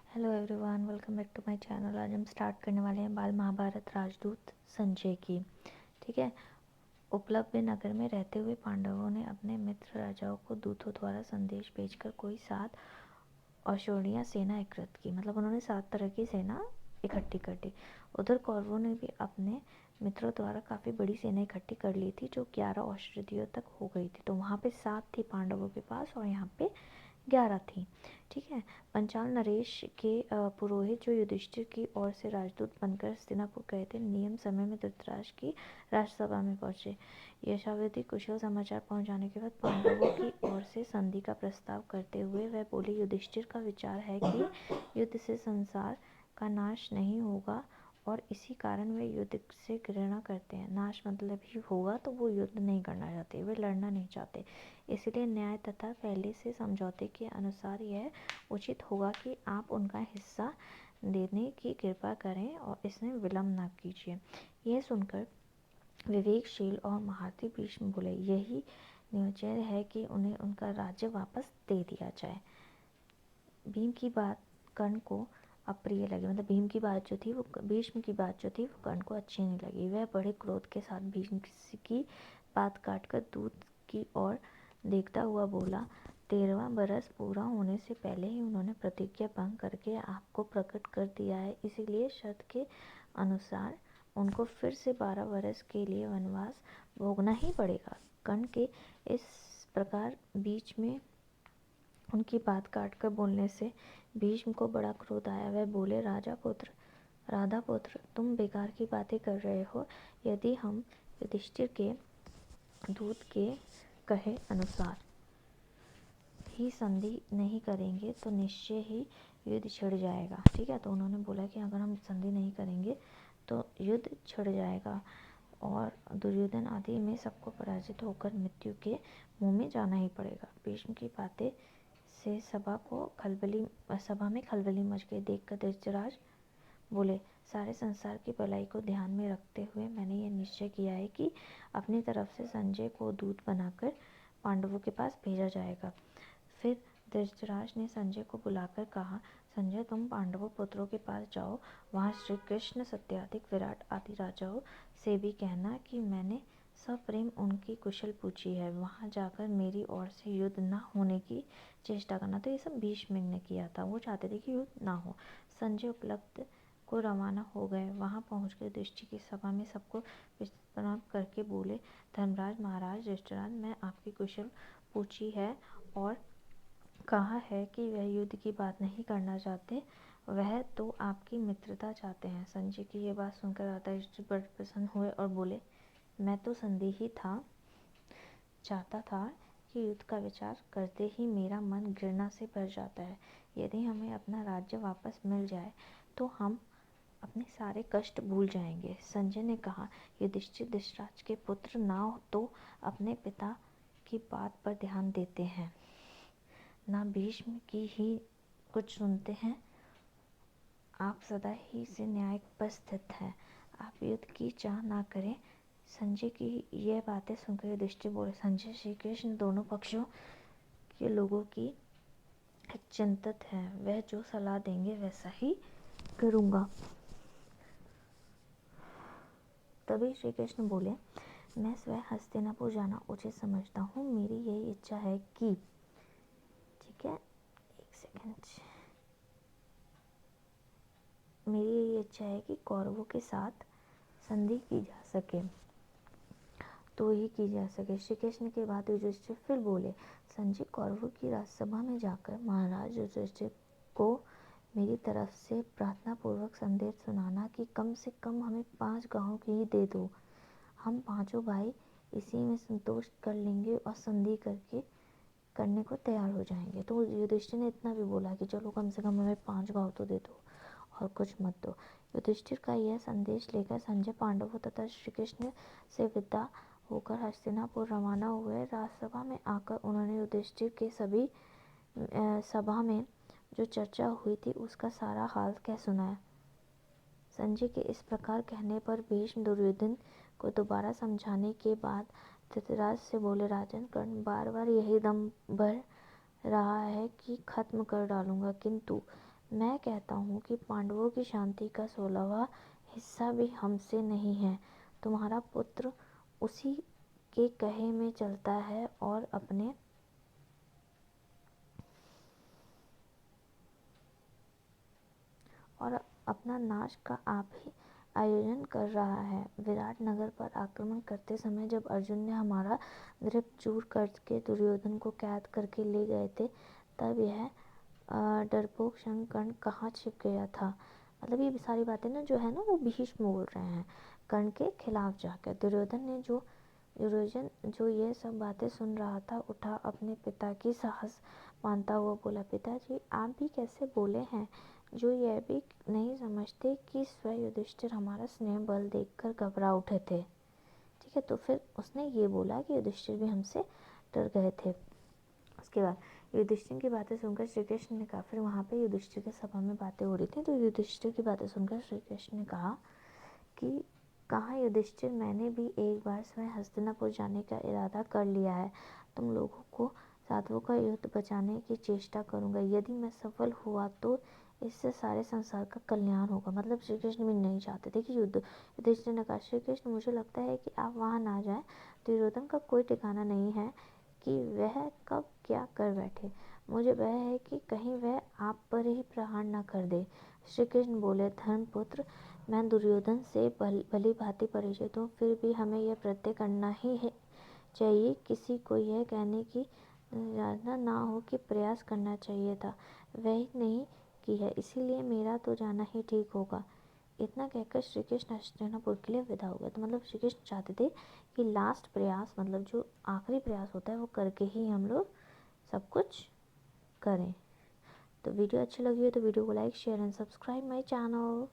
Hello everyone, welcome back to my channel. आज हम start करने वाले हैं बाल महाभारत राजदूत संजय की। ठीक है। उपलब्ध नगर में रहते हुए पांडवों ने अपने मित्र राजाओं को दूतों द्वारा संदेश भेजकर कोई 7 अश्वरणीय सेना एकत्रित की। मतलब उन्होंने 7 तरह की सेना इकट्ठी कर दी। उधर कौरवों ने भी अपने मित्रों द्वारा काफ़ी बड़ी सेना इकट्ठी कर ली थी, जो 11 औषधियों तक हो गई थी। तो वहाँ पे 7 थी पांडवों के पास और यहाँ पे 11 थी। ठीक है। पंचाल नरेश के पुरोहित जो युधिष्ठिर की ओर से राजदूत बनकर हस्तिनापुर गए थे, नियम समय में धृतराष्ट्र की राजसभा में पहुंचे। यशावधि कुशल समाचार पहुंचाने के बाद पांडवों की ओर से संधि का प्रस्ताव करते हुए वह बोले, युधिष्ठिर का विचार है कि युद्ध से संसार का नाश नहीं होगा और इसी कारण वे युद्ध से घृणा करते हैं। नाश मतलब ही होगा तो वो युद्ध नहीं करना चाहते, वे लड़ना नहीं चाहते। इसलिए न्याय तथा पहले से समझौते के अनुसार यह उचित होगा कि आप उनका हिस्सा देने की कृपा करें और इसमें विलम्ब न कीजिए। यह सुनकर विवेकशील और महारथी भीष्म बोले, यही निश्चय है कि उन्हें उनका राज्य वापस दे दिया जाए। भीम की बात कर्ण को अप्रिय लगी। मतलब भीम की बात जो थी वो भीष्म की बात जो थी वो कर्ण को अच्छी नहीं लगी। वह बड़े क्रोध के साथ भीष्म की बात काटकर दूत की ओर देखता हुआ बोला, 13वां बरस पूरा होने से पहले ही उन्होंने प्रतिज्ञा भंग करके आपको प्रकट कर दिया है, इसीलिए शर्त के अनुसार उनको फिर से 12 वर्ष के लिए वनवास भोगना ही पड़ेगा। कर्ण के इस प्रकार बीच में उनकी बात काटकर बोलने से भीष्म को बड़ा क्रोध आया। वह बोले, राजा पुत्र, राधा पुत्र, तुम बेकार की बातें कर रहे हो। यदि हम युधिष्ठिर के दूत के कहे अनुसार ही संधि नहीं करेंगे तो निश्चय ही युद्ध छिड़ जाएगा। ठीक है। तो उन्होंने बोला कि अगर हम संधि नहीं करेंगे तो युद्ध छिड़ जाएगा और दुर्योधन आदि में सबको पराजित होकर मृत्यु के मुंह में जाना ही पड़ेगा। भीष्म की बातें से सभा में खलबली मच गई। देखकर धृतराज बोले, सारे संसार की भलाई को ध्यान में रखते हुए मैंने यह निश्चय किया है कि अपनी तरफ से संजय को दूत बनाकर पांडवों के पास भेजा जाएगा। फिर धृतराज ने संजय को बुलाकर कहा, संजय, तुम पांडवों पुत्रों के पास जाओ। वहाँ श्री कृष्ण, सत्याधिक, विराट आदि राजाओं से भी कहना कि मैंने सप्रेम उनकी कुशल पूछी है। वहाँ जाकर मेरी ओर से युद्ध न होने की चेष्टा करना। तो ये सब भीष्म ने किया था, वो चाहते थे कि युद्ध ना हो। संजय उपलब्ध को रवाना हो गए। वहाँ पहुँचकर युधिष्ठिर की सभा में सबको प्रणाम करके बोले, धर्मराज महाराज युधिष्ठिर, मैं आपकी कुशल पूछी है और कहा है कि वह युद्ध की बात नहीं करना चाहते, वह तो आपकी मित्रता चाहते हैं। संजय की ये बात सुनकर राजा युधिष्ठिर बड़े प्रसन्न हुए और बोले, मैं तो संधि ही चाहता था कि युद्ध का विचार करते ही मेरा मन घृणा से भर जाता है। यदि हमें अपना राज्य वापस मिल जाए तो हम अपने सारे कष्ट भूल जाएंगे। संजय ने कहा, युधिष्ठिर धृतराष्ट्र के पुत्र ना तो अपने पिता की बात पर ध्यान देते हैं, ना भीष्म की ही कुछ सुनते हैं। आप सदा ही से न्याय पर स्थित हैं। आप युद्ध की चाह ना करें। संजय की यह बातें सुनकर युधिष्ठिर बोले, संजय, श्री कृष्ण दोनों पक्षों के लोगों की चिंतित है। वह जो सलाह देंगे वैसा ही करूँगा। तभी श्री कृष्ण बोले, मैं स्वयं हस्तिनापुर जाना उचित समझता हूँ। मेरी यही इच्छा है कि, ठीक है, एक सेकंड, मेरी यही इच्छा है कि कौरवों के साथ संधि की जा सके तो ही की जा सके। श्री कृष्ण के बाद युधिष्ठिर फिर बोले, संजय, कौरवों की राजसभा में जाकर महाराज युधिष्ठिर को मेरी तरफ से प्रार्थना पूर्वक संदेश सुनाना कि कम से कम हमें 5 गांवों की ही दे दो। हम पांचों भाई इसी में संतोष कर लेंगे और संधि करने को तैयार हो जाएंगे। तो युधिष्ठिर ने इतना भी बोला कि चलो कम से कम हमें 5 गांव तो दे दो और कुछ मत दो। युधिष्ठिर का यह संदेश लेकर संजय पांडवों तथा श्री कृष्ण से विदा होकर हस्तिनापुर रवाना हुए। राजसभा में आकर उन्होंने युधिष्ठिर के सभा में जो चर्चा हुई थी उसका सारा हाल कह सुनाया। संजय के इस प्रकार कहने पर भीष्म दुर्योधन को दोबारा समझाने के बाद धृतराज से बोले, राजन, कर्ण बार बार यही दम भर रहा है कि खत्म कर डालूंगा, किंतु मैं कहता हूँ कि पांडवों की शांति का 16वां हिस्सा भी हमसे नहीं है। तुम्हारा पुत्र उसी के कहे में चलता है और अपना नाश का आप ही आयोजन कर रहा है। विराट नगर पर आक्रमण करते समय जब अर्जुन ने हमारा द्रव्य चूर करके दुर्योधन को कैद करके ले गए थे, तब यह डरपोक कर्ण कहाँ छिप गया था। मतलब ये सारी बातें ना जो है ना वो भीष्म बोल रहे हैं कर्ण के खिलाफ जाकर। दुर्योधन जो ये सब बातें सुन रहा था उठा, अपने पिता की साहस मानता हुआ बोला, पिताजी आप भी कैसे बोले हैं, जो यह भी नहीं समझते कि स्वयं युधिष्ठिर हमारा स्नेह बल देखकर घबरा उठे थे। ठीक है, तो फिर उसने ये बोला कि युधिष्ठिर भी हमसे डर गए थे। उसके बाद युधिष्ठिर की बातें सुनकर श्री कृष्ण ने कहा, फिर वहाँ पे युधिष्ठिर की सभा में बातें हो रही थी, तो युधिष्ठिर की बातें सुनकर श्री कृष्ण ने कहा कि कहा युधिष्ठिर, मैंने भी एक बार स्वयं हस्तिनापुर जाने का इरादा कर लिया है। तुम लोगों को साधुओं का युद्ध बचाने की चेष्टा करूंगा। यदि मैं सफल हुआ तो इससे सारे संसार का कल्याण होगा। मतलब श्री कृष्ण भी नहीं चाहते थे कि युद्ध। युधिष्ठिर ने कहा, श्री कृष्ण मुझे लगता है कि आप वहाँ ना जाएं। दुर्योधन का कोई ठिकाना नहीं है कि वह कब क्या कर बैठे। मुझे वह है कि कहीं वह आप पर ही प्रहार न कर दे। श्री कृष्ण बोले, धर्मपुत्र, मैं दुर्योधन से भली भांति परिचित हूँ, फिर भी हमें यह प्रत्यय करना ही है चाहिए, किसी को यह कहने की जाना ना हो कि प्रयास करना चाहिए था, वह नहीं की है, इसीलिए मेरा तो जाना ही ठीक होगा। इतना कहकर श्री कृष्ण हस्तिनापुर के लिए विदा हो गए। तो मतलब श्री कृष्ण चाहते थे कि लास्ट प्रयास, मतलब जो आखिरी प्रयास होता है वो करके ही हम लोग सब कुछ करें। तो वीडियो अच्छी लगी हो तो वीडियो को like share and subscribe my channel.